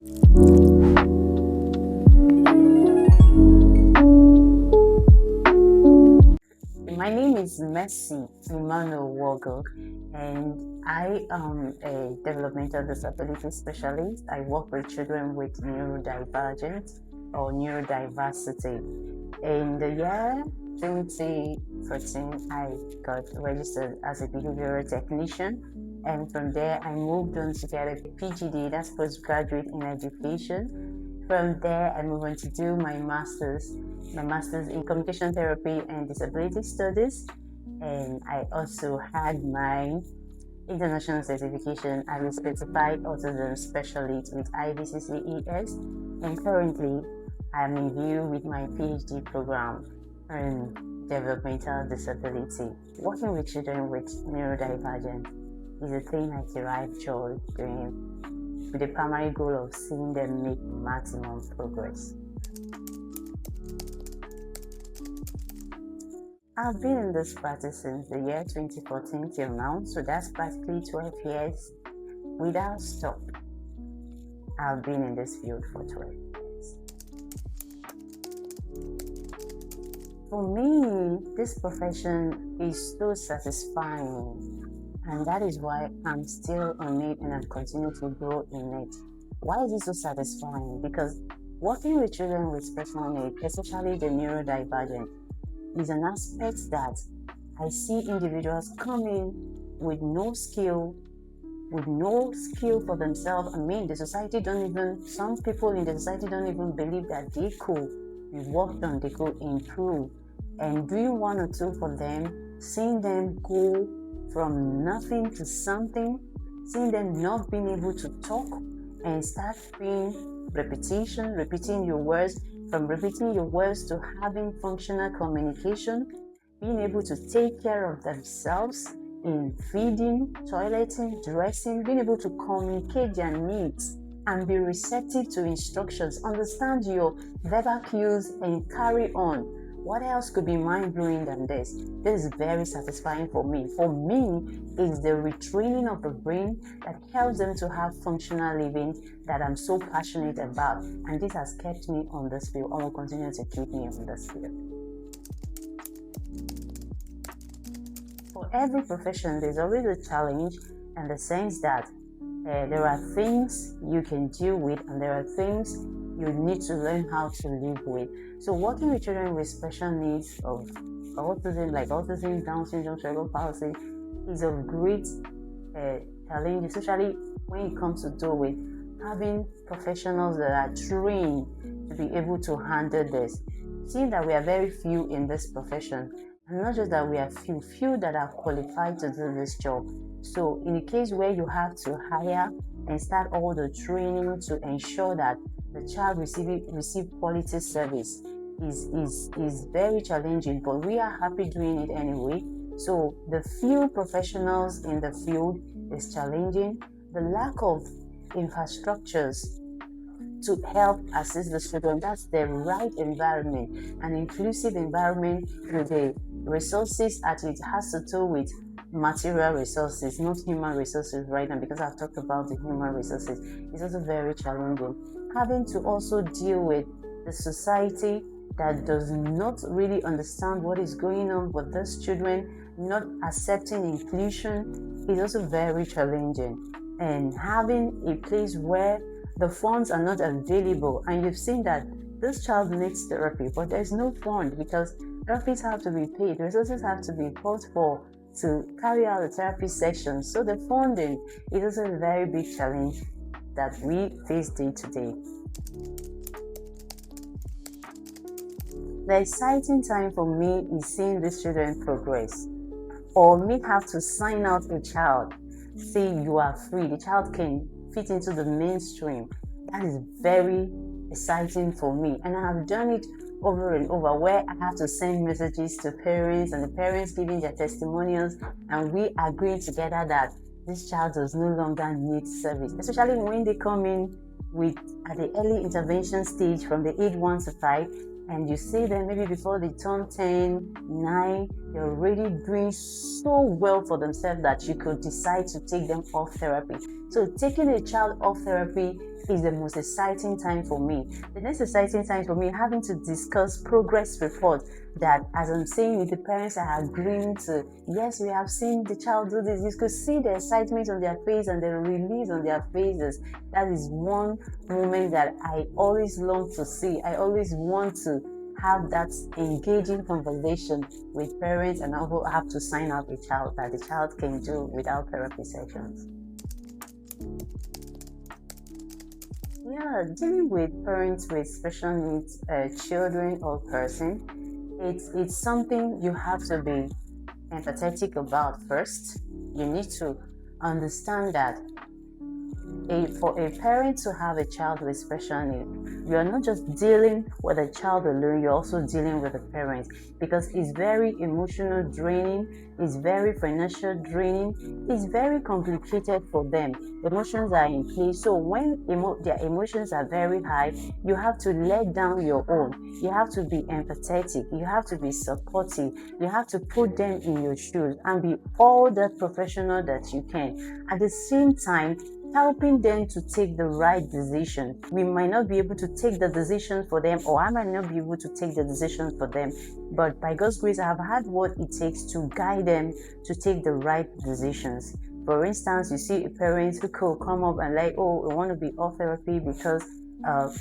My name is Emmanuel Worgu, and I am a developmental disability specialist. I work with children with neurodivergence or neurodiversity. In the year 2014, I got registered as a behavioral technician, and from there I moved on to get a PGD, that's postgraduate in education. From there, I moved on to do my master's in communication therapy and disability studies, and I also had my international certification as a certified autism specialist with IVCCES, and currently I'm in view with my PhD program in developmental disability. Working with children with neurodivergence is a thing I derive joy doing, with the primary goal of seeing them make maximum progress. I've been in this practice since the year 2014 till now, so that's practically 12 years without stop. I've been in this field for 12 years. For me, this profession is so satisfying, and that is why I'm still on it and I'm continuing to grow in it. Why is it so satisfying? Because working with children with special needs, especially the neurodivergent, is an aspect that I see individuals coming with no skill for themselves. I mean, some people in the society don't even believe that they could be worked on, they could improve. And doing one or two for them, seeing them go from nothing to something, seeing them not being able to talk and start being repeating your words, from repeating your words to having functional communication, being able to take care of themselves in feeding, toileting, dressing, being able to communicate their needs and be receptive to instructions, understand your verbal cues and carry on. What else could be mind-blowing than this? This is very satisfying for me. For me, it's the retraining of the brain that helps them to have functional living that I'm so passionate about. And this has kept me on this field, or will continue to keep me on this field. For every profession, there's always a challenge in the sense that there are things you can deal with and there are things you need to learn how to live with. So working with children with special needs of autism, like autism, Down syndrome, cerebral palsy, is of great challenge, especially when it comes to do with having professionals that are trained to be able to handle this. Seeing that we are very few in this profession, and not just that we are few that are qualified to do this job. So in the case where you have to hire and start all the training to ensure that the child receive quality service is very challenging, but we are happy doing it anyway. So the few professionals in the field is challenging. The lack of infrastructures to help assist the children, that's the right environment, an inclusive environment with the resources at it has to do with material resources, not human resources right now, because I've talked about the human resources. It's also very challenging. Having to also deal with the society that does not really understand what is going on with these children, not accepting inclusion, is also very challenging. And having a place where the funds are not available, and you've seen that this child needs therapy, but there's no fund because therapies have to be paid, resources have to be fought for to carry out the therapy sessions. So the funding is also a very big challenge that we face day to day. The exciting time for me is seeing these children progress, or me have to sign out a child, say you are free, the child can fit into the mainstream. That is very exciting for me, and I have done it over and over, where I have to send messages to parents and the parents giving their testimonials, and we agreeing together that this child does no longer need service, especially when they come in with at the early intervention stage from the age 1 to 5, and you see them maybe before they turn 10, 9, they're already doing so well for themselves that you could decide to take them off therapy. So taking a child off therapy is the most exciting time for me. The next exciting time for me, having to discuss progress report, that as I'm saying it, the parents are agreeing to, yes, we have seen the child do this. You could see the excitement on their face and the release on their faces. That is one moment that I always long to see. I always want to have that engaging conversation with parents, and I have to sign up a child that the child can do without therapy sessions. Yeah, dealing with parents with special needs, children or person, it's something you have to be empathetic about first. You need to understand that for a parent to have a child with special needs, you are not just dealing with a child alone, you're also dealing with a parent, because it's very emotional draining, it's very financial draining, it's very complicated for them. Emotions are in play, so when their emotions are very high, you have to let down your own. You have to be empathetic, you have to be supportive, you have to put them in your shoes and be all that professional that you can. At the same time, helping them to take the right decision. We might not be able to take the decision for them, or I might not be able to take the decision for them, but by God's grace, I have had what it takes to guide them to take the right decisions. For instance, you see a parent who could come up and like, oh, I want to be off therapy because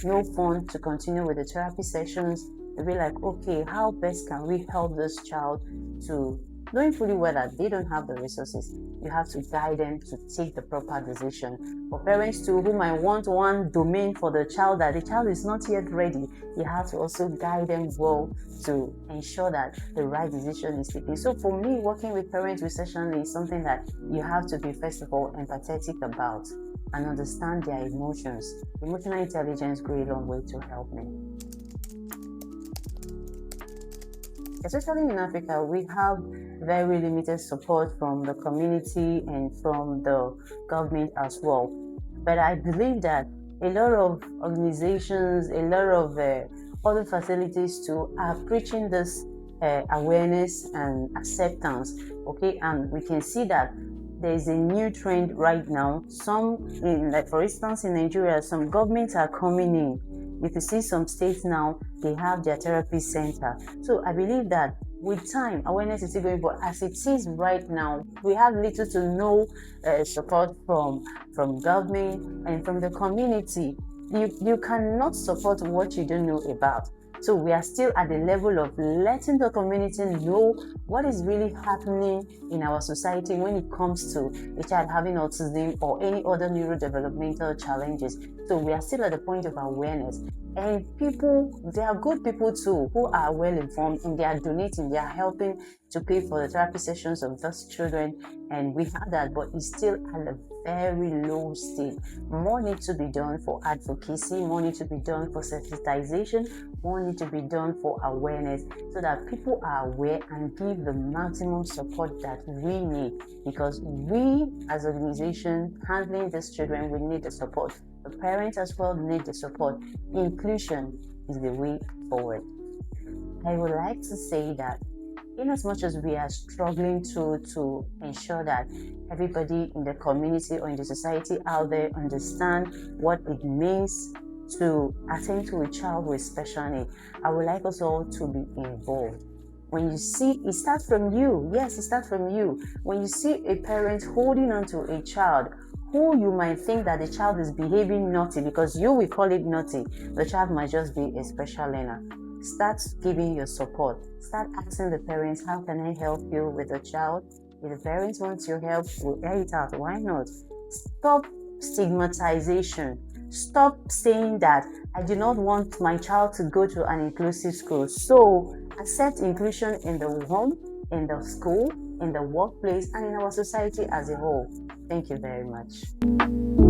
no fun to continue with the therapy sessions. They'll be like, okay, how best can we help this child to, knowing fully well that they don't have the resources, you have to guide them to take the proper decision. For parents too, who might want one domain for the child that the child is not yet ready, you have to also guide them well to ensure that the right decision is taken. So for me, working with parents with special needs is something that you have to be, first of all, empathetic about and understand their emotions. Emotional intelligence goes a long way to help me. Especially in Africa, we have very limited support from the community and from the government as well. But I believe that a lot of organizations, a lot of other facilities too are preaching this awareness and acceptance. Okay, and we can see that there is a new trend right now. Like for instance, in Nigeria, some governments are coming in. You can see some states now, they have their therapy center. So I believe that with time, awareness is still going, but as it is right now, we have little to no support from government and from the community. You cannot support what you don't know about. So we are still at the level of letting the community know what is really happening in our society when it comes to a child having autism or any other neurodevelopmental challenges. So we are still at the point of awareness. And there are good people too who are well informed, and they are donating, they are helping to pay for the therapy sessions of those children. And we have that, but it's still at a very low state. More needs to be done for advocacy, more needs to be done for sensitization, more needs to be done for awareness, so that people are aware and give the maximum support that we need. Because we as an organization handling these children, we need the support. The parents as well need the support. Inclusion is the way forward. I would like to say that in as much as we are struggling to ensure that everybody in the community or in the society out there understand what it means to attend to a child with special needs, I would like us all to be involved. When you see, it starts from you. Yes, it starts from you. When you see a parent holding on to a child who you might think that the child is behaving naughty, because you will call it naughty, the child might just be a special learner. Start giving your support. Start asking the parents, how can I help you with the child? If the parents want your help, we'll air it out. Why not? Stop stigmatization. Stop saying that I do not want my child to go to an inclusive school. So accept inclusion in the home, in the school, in the workplace, and in our society as a whole. Thank you very much.